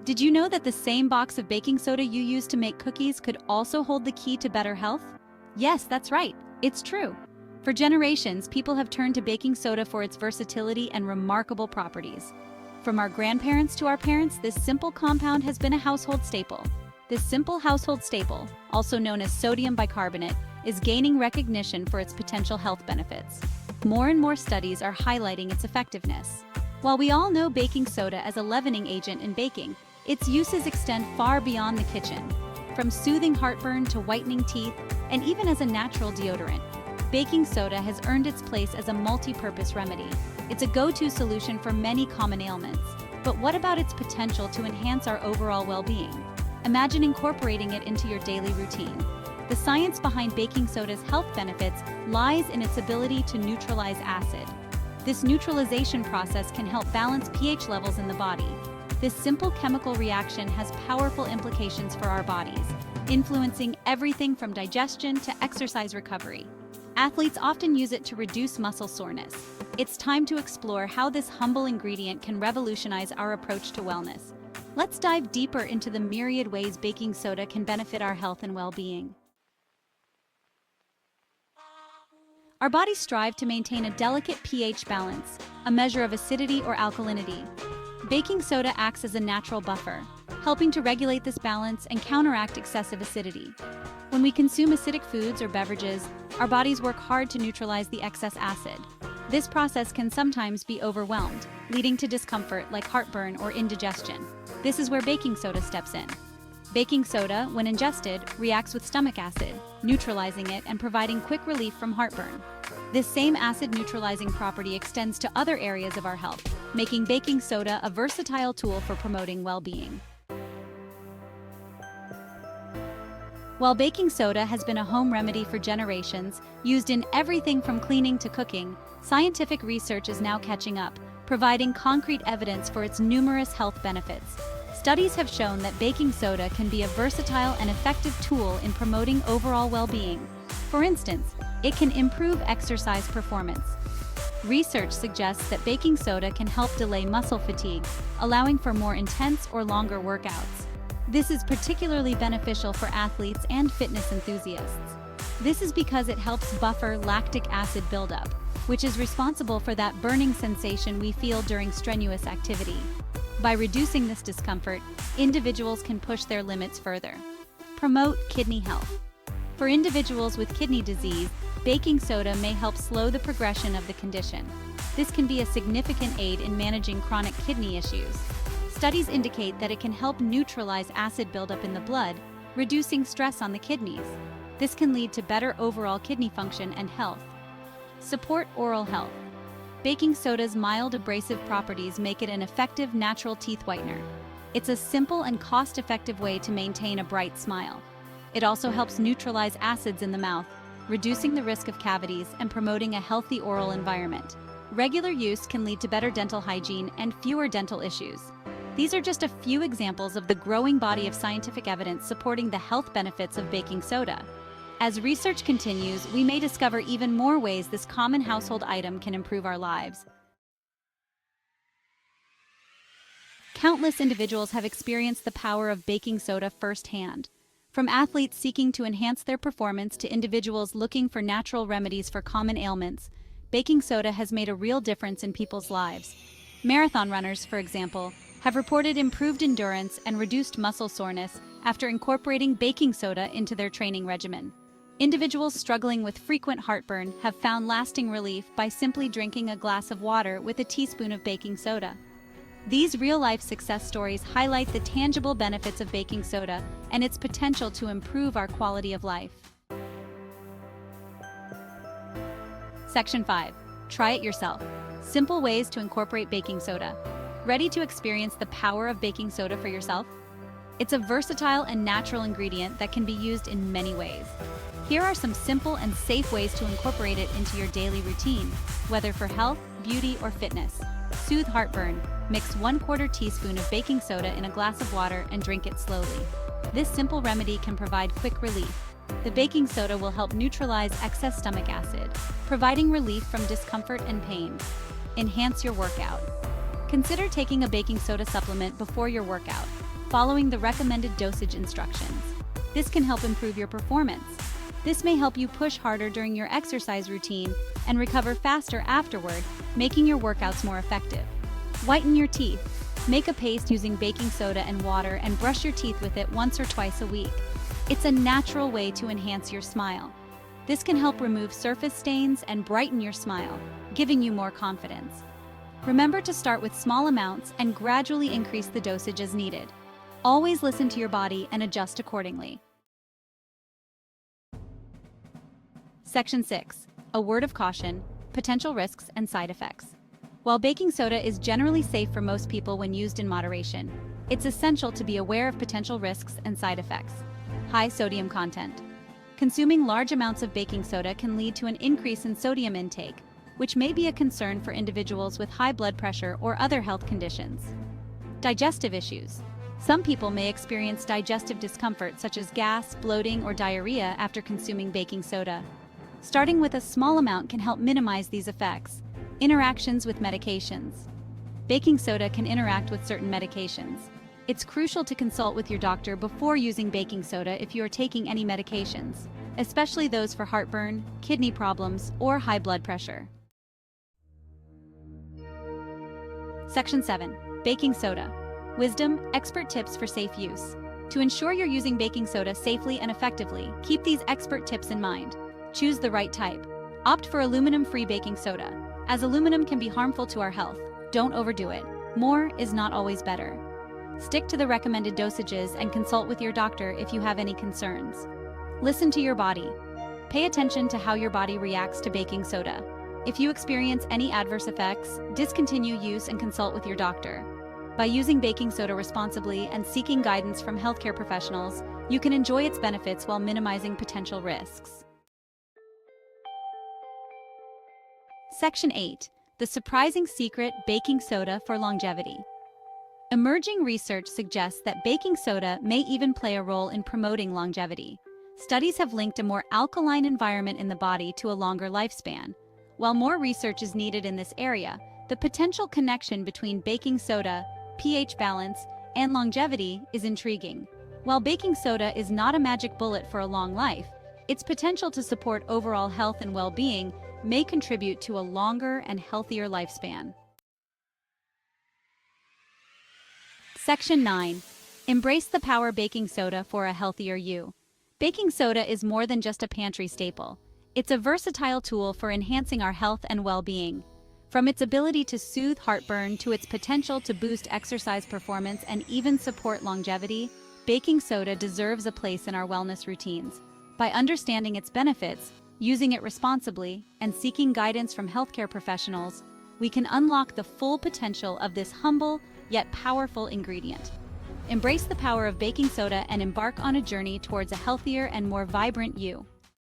Did you know that the same box of baking soda you use to make cookies could also hold the key to better health? Yes, that's right. It's true. For generations, people have turned to baking soda for its versatility and remarkable properties. From our grandparents to our parents, this simple compound has been a household staple. This simple household staple, also known as sodium bicarbonate, is gaining recognition for its potential health benefits. More and more studies are highlighting its effectiveness. While we all know baking soda as a leavening agent in baking, its uses extend far beyond the kitchen. From soothing heartburn to whitening teeth, and even as a natural deodorant, baking soda has earned its place as a multi-purpose remedy. It's a go-to solution for many common ailments. But what about its potential to enhance our overall well-being? Imagine incorporating it into your daily routine. The science behind baking soda's health benefits lies in its ability to neutralize acid. This neutralization process can help balance pH levels in the body. This simple chemical reaction has powerful implications for our bodies, influencing everything from digestion to exercise recovery. Athletes often use it to reduce muscle soreness. It's time to explore how this humble ingredient can revolutionize our approach to wellness. Let's dive deeper into the myriad ways baking soda can benefit our health and well-being. Our bodies strive to maintain a delicate pH balance, a measure of acidity or alkalinity. Baking soda acts as a natural buffer, helping to regulate this balance and counteract excessive acidity. When we consume acidic foods or beverages, our bodies work hard to neutralize the excess acid. This process can sometimes be overwhelmed, leading to discomfort like heartburn or indigestion. This is where baking soda steps in. Baking soda, when ingested, reacts with stomach acid, neutralizing it and providing quick relief from heartburn. This same acid-neutralizing property extends to other areas of our health, making baking soda a versatile tool for promoting well-being. While baking soda has been a home remedy for generations, used in everything from cleaning to cooking, scientific research is now catching up, providing concrete evidence for its numerous health benefits. Studies have shown that baking soda can be a versatile and effective tool in promoting overall well-being. For instance, it can improve exercise performance. Research suggests that baking soda can help delay muscle fatigue, allowing for more intense or longer workouts. This is particularly beneficial for athletes and fitness enthusiasts. This is because it helps buffer lactic acid buildup, which is responsible for that burning sensation we feel during strenuous activity. By reducing this discomfort, individuals can push their limits further. Promote kidney health. For individuals with kidney disease, baking soda may help slow the progression of the condition. This can be a significant aid in managing chronic kidney issues. Studies indicate that it can help neutralize acid buildup in the blood, reducing stress on the kidneys. This can lead to better overall kidney function and health. Support oral health. Baking soda's mild abrasive properties make it an effective natural teeth whitener. It's a simple and cost-effective way to maintain a bright smile. It also helps neutralize acids in the mouth, reducing the risk of cavities and promoting a healthy oral environment. Regular use can lead to better dental hygiene and fewer dental issues. These are just a few examples of the growing body of scientific evidence supporting the health benefits of baking soda. As research continues, we may discover even more ways this common household item can improve our lives. Countless individuals have experienced the power of baking soda firsthand. From athletes seeking to enhance their performance to individuals looking for natural remedies for common ailments, baking soda has made a real difference in people's lives. Marathon runners, for example, have reported improved endurance and reduced muscle soreness after incorporating baking soda into their training regimen. Individuals struggling with frequent heartburn have found lasting relief by simply drinking a glass of water with a teaspoon of baking soda. These real-life success stories highlight the tangible benefits of baking soda and its potential to improve our quality of life. Section 5. Try it yourself. Simple ways to incorporate baking soda. Ready to experience the power of baking soda for yourself? It's a versatile and natural ingredient that can be used in many ways. Here are some simple and safe ways to incorporate it into your daily routine, whether for health, beauty, or fitness. Soothe heartburn. Mix 1/4 teaspoon of baking soda in a glass of water and drink it slowly. This simple remedy can provide quick relief. The baking soda will help neutralize excess stomach acid, providing relief from discomfort and pain. Enhance your workout. Consider taking a baking soda supplement before your workout. following the recommended dosage instructions. This can help improve your performance. This may help you push harder during your exercise routine and recover faster afterward, making your workouts more effective. Whiten your teeth. Make a paste using baking soda and water and brush your teeth with it once or twice a week. It's a natural way to enhance your smile. This can help remove surface stains and brighten your smile, giving you more confidence. Remember to start with small amounts and gradually increase the dosage as needed. Always listen to your body and adjust accordingly. Section 6. A word of caution, potential risks and side effects. While baking soda is generally safe for most people when used in moderation, it's essential to be aware of potential risks and side effects. High sodium content. Consuming large amounts of baking soda can lead to an increase in sodium intake, which may be a concern for individuals with high blood pressure or other health conditions. Digestive issues. Some people may experience digestive discomfort such as gas, bloating, or diarrhea after consuming baking soda. Starting with a small amount can help minimize these effects. Interactions with medications. Baking soda can interact with certain medications. It's crucial to consult with your doctor before using baking soda if you are taking any medications, especially those for heartburn, kidney problems, or high blood pressure. Section 7. Baking soda. Wisdom, expert tips for safe use. To ensure you're using baking soda safely and effectively, keep these expert tips in mind. Choose the right type. Opt for aluminum-free baking soda, as aluminum can be harmful to our health. Don't overdo it. More is not always better. Stick to the recommended dosages and consult with your doctor if you have any concerns. Listen to your body. Pay attention to how your body reacts to baking soda. If you experience any adverse effects, discontinue use and consult with your doctor. By using baking soda responsibly and seeking guidance from healthcare professionals, you can enjoy its benefits while minimizing potential risks. Section 8. The surprising secret baking soda for longevity. Emerging research suggests that baking soda may even play a role in promoting longevity. Studies have linked a more alkaline environment in the body to a longer lifespan. While more research is needed in this area, the potential connection between baking soda, pH balance, and longevity is intriguing. While baking soda is not a magic bullet for a long life, its potential to support overall health and well-being may contribute to a longer and healthier lifespan. Section 9. Embrace the power baking soda for a healthier you. Baking soda is more than just a pantry staple. It's a versatile tool for enhancing our health and well-being. From its ability to soothe heartburn to its potential to boost exercise performance and even support longevity, baking soda deserves a place in our wellness routines. By understanding its benefits, using it responsibly, and seeking guidance from healthcare professionals, we can unlock the full potential of this humble yet powerful ingredient. Embrace the power of baking soda and embark on a journey towards a healthier and more vibrant you.